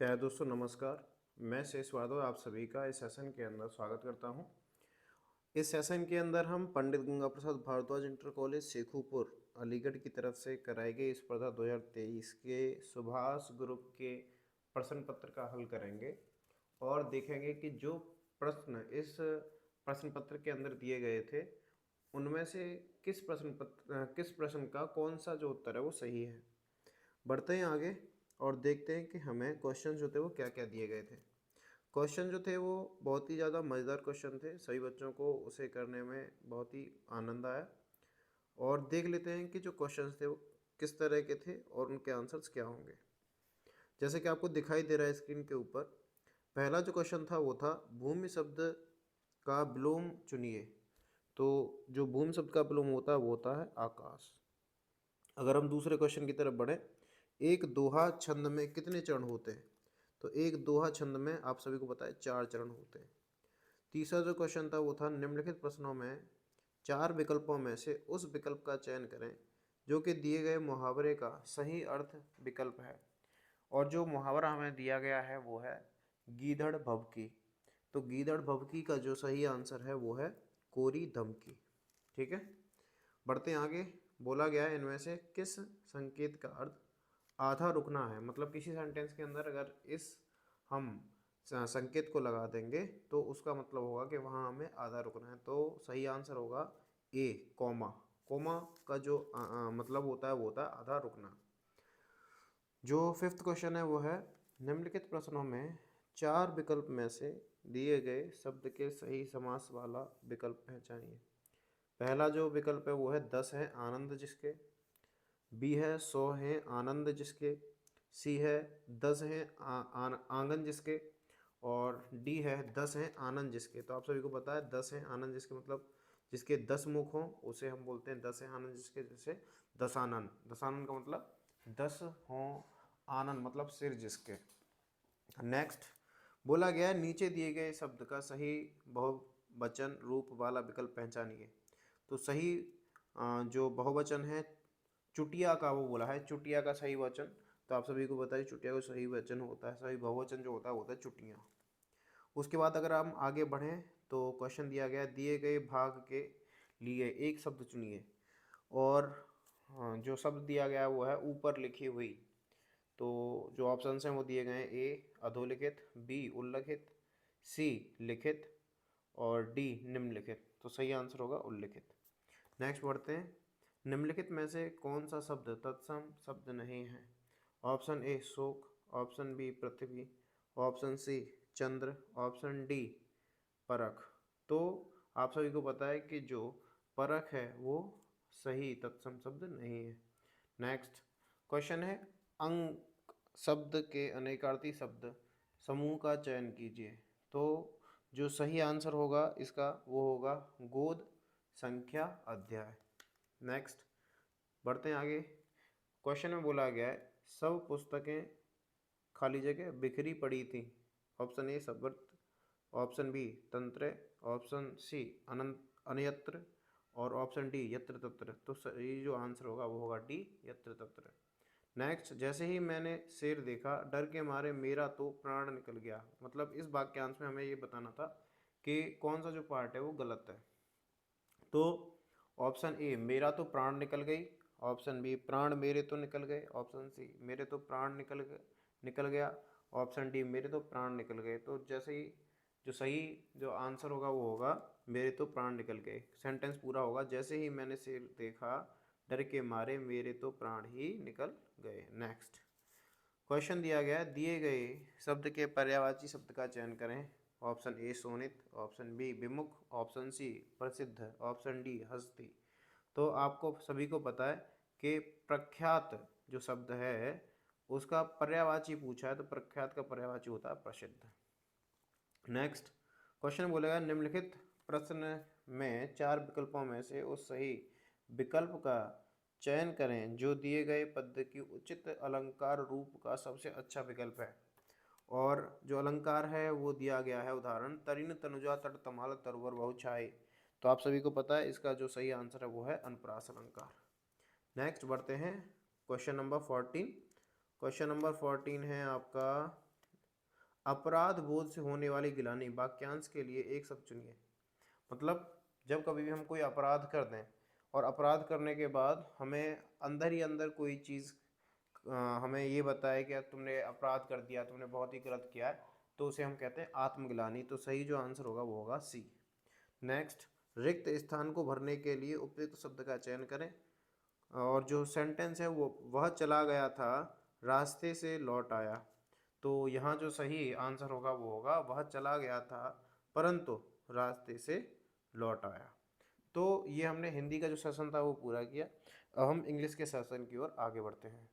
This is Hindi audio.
प्यारे दोस्तों नमस्कार। मैं शेष यादव आप सभी का इस सेशन के अंदर स्वागत करता हूं। इस सेशन के अंदर हम पंडित गंगा प्रसाद भारद्वाज इंटर कॉलेज शेखुपुर अलीगढ़ की तरफ से कराई गई स्पर्धा 2023 के सुभाष ग्रुप के प्रश्न पत्र का हल करेंगे और देखेंगे कि जो प्रश्न इस प्रश्न पत्र के अंदर दिए गए थे उनमें से किस प्रश्न का कौन सा जो उत्तर है वो सही है। बढ़ते हैं आगे और देखते हैं कि हमें क्वेश्चन जो थे वो क्या क्या दिए गए थे। क्वेश्चन जो थे वो बहुत ही ज़्यादा मज़ेदार क्वेश्चन थे, सभी बच्चों को उसे करने में बहुत ही आनंद आया। और देख लेते हैं कि जो क्वेश्चंस थे वो किस तरह के थे और उनके आंसर्स क्या होंगे। जैसे कि आपको दिखाई दे रहा है स्क्रीन के ऊपर, पहला जो क्वेश्चन था वो था भूमि शब्द का विलोम चुनिए। तो जो भूमि शब्द का विलोम होता है वो होता है आकाश। अगर हम दूसरे क्वेश्चन की तरफ बढ़ें, एक दोहा छंद में कितने चरण होते हैं? तो एक दोहा छंद में आप सभी को पता है 4 चरण होते हैं। तीसरा जो क्वेश्चन था वो था निम्नलिखित प्रश्नों में 4 विकल्पों में से उस विकल्प का चयन करें जो कि दिए गए मुहावरे का सही अर्थ विकल्प है। और जो मुहावरा हमें दिया गया है वो है गीदड़ भभकी। तो गीदड़ भभकी का जो सही आंसर है वो है कोरी धमकी। ठीक है, बढ़ते हैं आगे। बोला गया है इनमें से किस संकेत का अर्थ आधा रुकना है। मतलब किसी सेंटेंस के अंदर अगर इस हम संकेत को लगा देंगे तो उसका मतलब होगा कि वहाँ हमें आधा रुकना है। तो सही आंसर होगा ए कॉमा। कॉमा का जो मतलब होता है वो होता है आधा रुकना। जो फिफ्थ क्वेश्चन है वो है निम्नलिखित प्रश्नों में 4 विकल्प में से दिए गए शब्द के सही समास वाला विकल्प पहचानिए। पहला जो विकल्प है वो है 10 है आनंद जिसके, बी है 100 है आनंद जिसके, सी है 10 है आंगन जिसके, और डी है 10 है आनंद जिसके। तो आप सभी को पता है 10 है आनंद जिसके मतलब जिसके 10 मुख हों उसे हम बोलते हैं 10 है आनंद जिसके। जैसे दशानन, दशानन का मतलब 10 हों, आनंद मतलब सिर जिसके। नेक्स्ट बोला गया है नीचे दिए गए शब्द का सही बहुवचन रूप वाला विकल्प पहचानिए। तो सही जो बहुवचन है चुटिया का वो बोला है, चुटिया का सही वचन। तो आप सभी को बताइए चुटिया का सही वचन होता है, सही बहुवचन जो होता है वो होता है चुटियाँ। उसके बाद अगर हम आगे बढ़ें तो क्वेश्चन दिया गया दिए गए भाग के लिए एक शब्द चुनिए। और जो शब्द दिया गया है वो है ऊपर लिखी हुई। तो जो ऑप्शन हैं वो दिए गए हैं ए अधोलिखित, बी उल्लिखित, सी लिखित और डी निम्नलिखित। तो सही आंसर होगा उल्लिखित। नेक्स्ट बढ़ते हैं, निम्नलिखित में से कौन सा शब्द तत्सम शब्द नहीं है? ऑप्शन ए शोक, ऑप्शन बी पृथ्वी, ऑप्शन सी चंद्र, ऑप्शन डी परख। तो आप सभी को पता है कि जो परख है वो सही तत्सम शब्द नहीं है। नेक्स्ट क्वेश्चन है अंक शब्द के अनेकार्थी शब्द समूह का चयन कीजिए। तो जो सही आंसर होगा इसका वो होगा गोद, संख्या, अध्याय। नेक्स्ट बढ़ते हैं आगे। क्वेश्चन में बोला गया है सब पुस्तकें खाली जगह बिखरी पड़ी थी। ऑप्शन ए सबवर्त, ऑप्शन बी तंत्र, ऑप्शन सी अनंत अन्यत्र और ऑप्शन डी यत्र तत्र। तो ये जो आंसर होगा वो होगा डी यत्र तत्र। नेक्स्ट जैसे ही मैंने शेर देखा डर के मारे मेरा तो प्राण निकल गया। मतलब इस वाक्यांश में हमें ये बताना था कि कौन सा जो पार्ट है वो गलत है। तो ऑप्शन ए मेरा तो प्राण निकल गई, ऑप्शन बी प्राण मेरे तो निकल गए, ऑप्शन सी मेरे तो प्राण निकल गया, ऑप्शन डी मेरे तो प्राण निकल गए। तो जैसे ही जो सही जो आंसर होगा वो होगा मेरे तो प्राण निकल गए। सेंटेंस पूरा होगा जैसे ही मैंने शेर देखा डर के मारे मेरे तो प्राण ही निकल गए। नेक्स्ट क्वेश्चन दिया गया दिए गए शब्द के पर्यायवाची शब्द का चयन करें। Option A Shonit, option B विमुख, ऑप्शन सी प्रसिद्ध, ऑप्शन डी हस्ती। तो आपको सभी को पता है कि प्रख्यात जो शब्द है उसका पर्यायवाची पूछा है तो प्रख्यात का पर्यायवाची होता है प्रसिद्ध। नेक्स्ट क्वेश्चन बोलेगा निम्नलिखित प्रश्न में 4 विकल्पों में से उस सही विकल्प का चयन करें जो दिए गए पद की उचित अलंकार रूप का सबसे अच्छा विकल्प है। और जो अलंकार है वो दिया गया है उदाहरण तरिन तनुजा तट तमाल तरवर बहु छाए। तो आप सभी को पता है इसका जो सही आंसर है वो है अनुप्रास अलंकार। नेक्स्ट बढ़ते हैं क्वेश्चन नंबर 14। क्वेश्चन नंबर 14 है आपका अपराध बोध से होने वाली गिलानी, वाक्यांश के लिए एक शब्द चुनिए। मतलब जब कभी भी हम कोई अपराध कर दें और अपराध करने के बाद हमें अंदर ही अंदर कोई चीज़ हमें ये बताए कि यार तुमने अपराध कर दिया, तुमने बहुत ही गलत किया है, तो उसे हम कहते हैं आत्मग्लानि। तो सही जो आंसर होगा वो होगा सी। नेक्स्ट, रिक्त स्थान को भरने के लिए उपयुक्त शब्द का चयन करें। और जो सेंटेंस है वो, वह चला गया था, रास्ते से लौट आया। तो यहाँ जो सही आंसर होगा वो होगा वह चला गया था परंतु रास्ते से लौट आया। तो ये हमने हिंदी का जो सेशन था वो पूरा किया। अब हम इंग्लिश के सेशन की ओर आगे बढ़ते हैं।